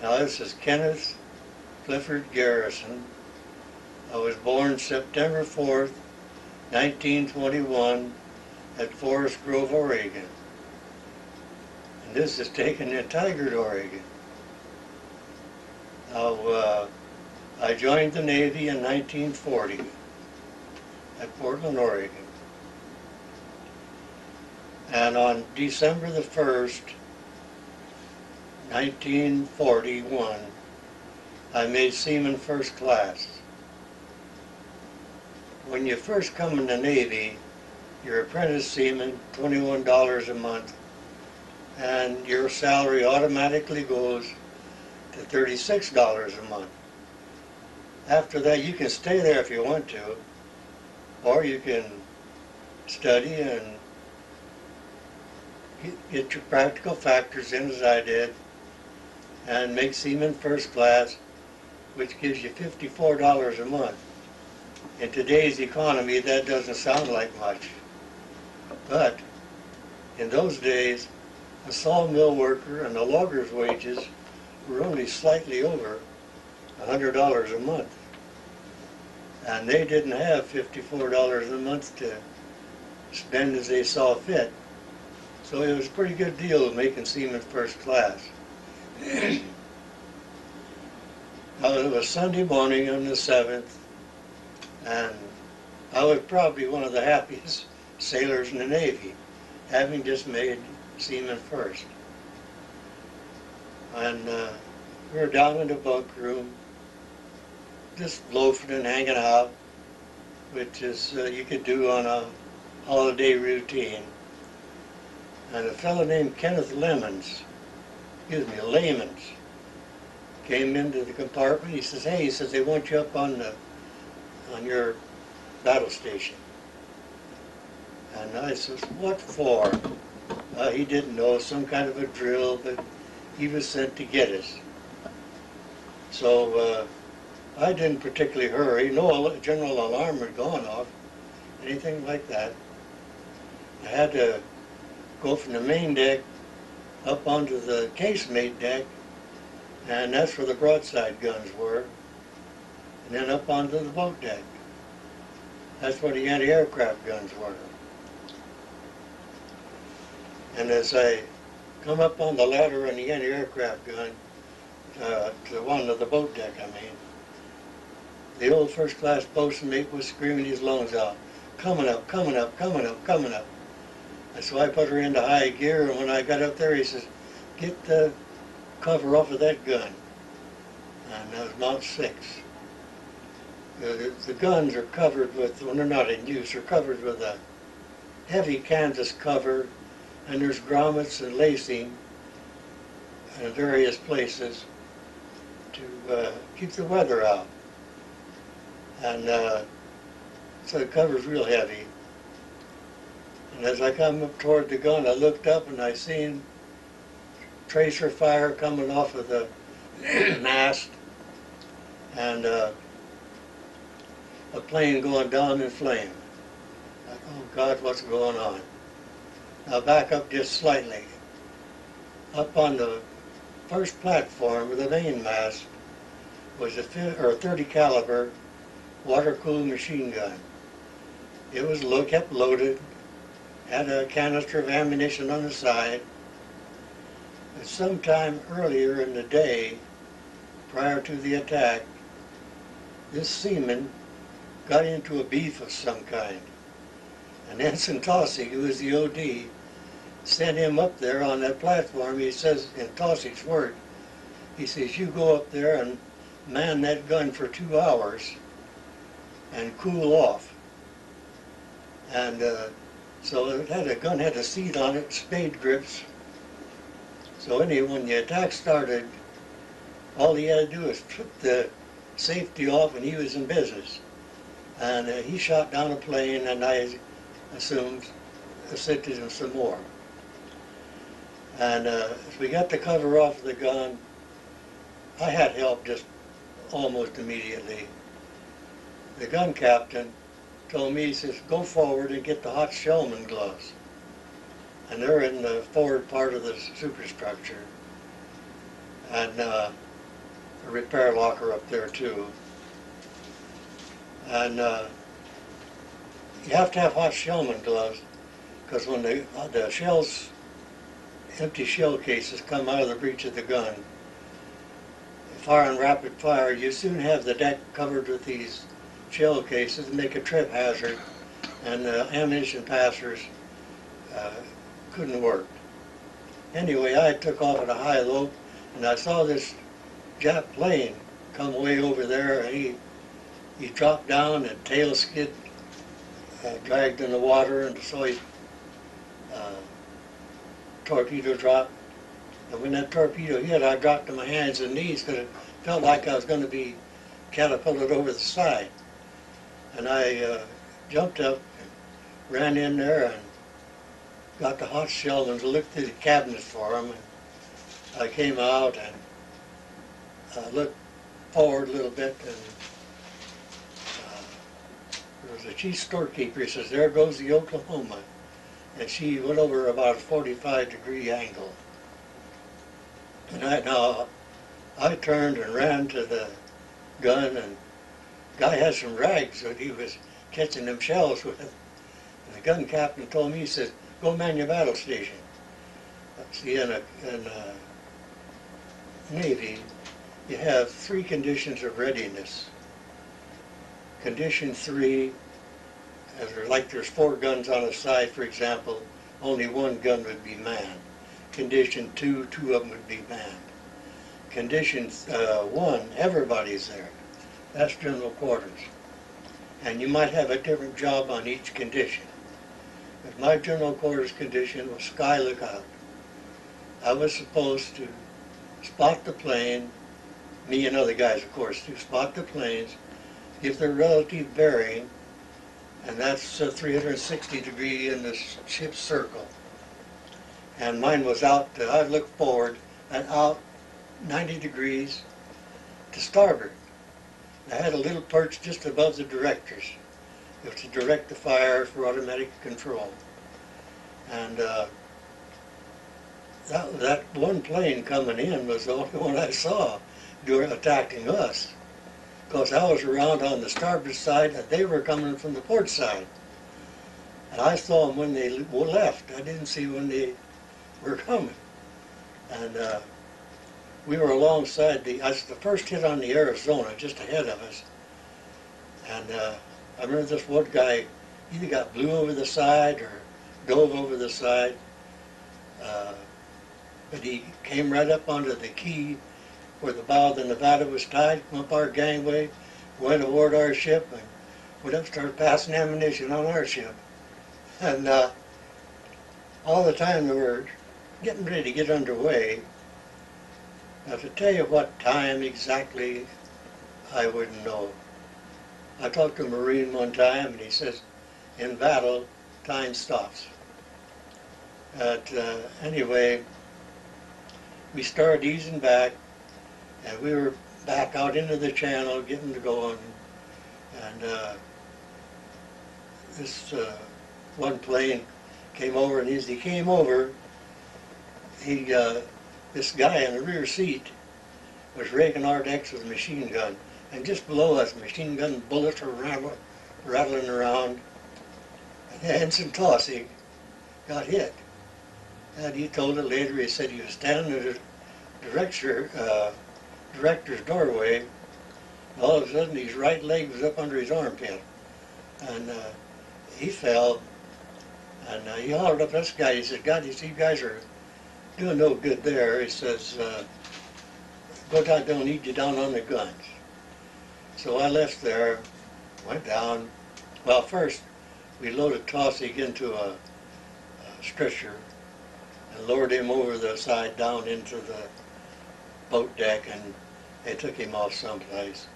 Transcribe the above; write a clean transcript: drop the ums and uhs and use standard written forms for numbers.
Now this is Kenneth Clifford Garrison. I was born September 4th, 1921 at Forest Grove, Oregon. And this is taken in Tigard, Oregon. Now, I joined the Navy in 1940 at Portland, Oregon. And on December the 1st, 1941, I made Seaman First Class. When you first come in the Navy, you're apprentice seaman, $21 a month, and your salary automatically goes to $36 a month. After that, you can stay there if you want to, or you can study and get your practical factors in, as I did, and make Seaman First Class, which gives you $54 a month. In today's economy, that doesn't sound like much. But in those days, a sawmill worker and a logger's wages were only slightly over $100 a month. And they didn't have $54 a month to spend as they saw fit. So it was a pretty good deal of making Seaman First Class. Now, it was Sunday morning on the 7th, and I was probably one of the happiest sailors in the Navy, having just made Seaman First. And we were down in the bunk room, just loafing and hanging out, which is you could do on a holiday routine. And a fellow named Kenneth Lemons, came into the compartment. He says, "Hey," he says, "they want you up on your battle station." And I says, "What for?" He didn't know, some kind of a drill, but he was sent to get us. So I didn't particularly hurry. No general alarm had gone off, anything like that. I had to go from the main deck up onto the casemate deck, and that's where the broadside guns were, and then up onto the boat deck. That's where the anti-aircraft guns were. And as I come up on the ladder on the anti-aircraft gun, to one of the boat deck, the old first class boatswain mate was screaming his lungs out, "Coming up, coming up, coming up, coming up." And so I put her into high gear, and when I got up there, he says, "Get the cover off of that gun." And that was Mount 6. The guns are covered with, when they're not in use, they're covered with a heavy canvas cover, and there's grommets and lacing in various places to keep the weather out. And so the cover's real heavy. And as I come up toward the gun, I looked up and I seen tracer fire coming off of the mast, and a plane going down in flame. Like, oh God, what's going on? Now back up just slightly. Up on the first platform of the main mast was a 30 caliber water-cooled machine gun. It was kept loaded, had a canister of ammunition on the side. But sometime earlier in the day, prior to the attack, this seaman got into a beef of some kind. And Ensign Tossig, who was the OD, sent him up there on that platform. He says, in Tossig's word, he says, "You go up there and man that gun for 2 hours and cool off." And so the gun had a seat on it, spade grips. So anyway, when the attack started, all he had to do was flip the safety off and he was in business. And he shot down a plane, and I assumed assisted him some more. And as we got the cover off the gun, I had help just almost immediately. The gun captain told me, he says, "Go forward and get the hot shellman gloves." And they're in the forward part of the superstructure. And a repair locker up there too. And you have to have hot shellman gloves, because when the shells, empty shell cases come out of the breech of the gun, firing rapid fire, you soon have the deck covered with these shell cases and make a trip hazard, and the ammunition passers couldn't work. Anyway, I took off at a high lope, and I saw this Jap plane come way over there, and he dropped down and tail skid, dragged in the water, and so he torpedo dropped. And when that torpedo hit, I dropped to my hands and knees because it felt like I was going to be catapulted over the side. And I jumped up and ran in there and got the hot shell and looked through the cabinets for them. And I came out and looked forward a little bit, and there was a chief storekeeper. He says, "There goes the Oklahoma." And she went over about a 45-degree angle. And I turned and ran to the gun, and the guy had some rags that he was catching them shells with. And the gun captain told me, he said, "Go man your battle station." See, in a Navy, you have 3 conditions of readiness. Condition 3, like there's 4 guns on a side, for example, only 1 gun would be manned. Condition 2, 2 of them would be manned. Condition 1, everybody's there. That's general quarters. And you might have a different job on each condition. But my general quarters condition was sky lookout. I was supposed to spot the plane, me and other guys, of course, to spot the planes, give their relative bearing, and that's 360 degree in the ship's circle. And mine was out, I looked forward and out 90 degrees to starboard. I had a little perch just above the directors. It was to direct the fire for automatic control. And that one plane coming in was the only one I saw attacking us. Because I was around on the starboard side and they were coming from the port side. And I saw them when they left. I didn't see when they were coming. And we were alongside the first hit on the Arizona, just ahead of us. And I remember this one guy either got blew over the side or dove over the side. But he came right up onto the quay where the bow of the Nevada was tied, come up our gangway, went aboard our ship, and went up and started passing ammunition on our ship. And all the time they were getting ready to get underway. Now, to tell you what time exactly, I wouldn't know. I talked to a Marine one time, and he says, in battle, time stops. But anyway, we started easing back, and we were back out into the channel, getting to going. And this one plane came over, and as he came over, this guy in the rear seat was raking our decks with a machine gun. And just below us, machine gun bullets were rattling around. And Ensign Tossig got hit. And he told it later, he said he was standing at the director's doorway, and all of a sudden his right leg was up under his armpit. And he fell, and he hollered up this guy, he said, "God, you see, you guys are doing no good there." He says, "Go down, they'll need you down on the guns." So I left there, went down. Well, first we loaded Tossig into a stretcher and lowered him over the side down into the boat deck, and they took him off someplace.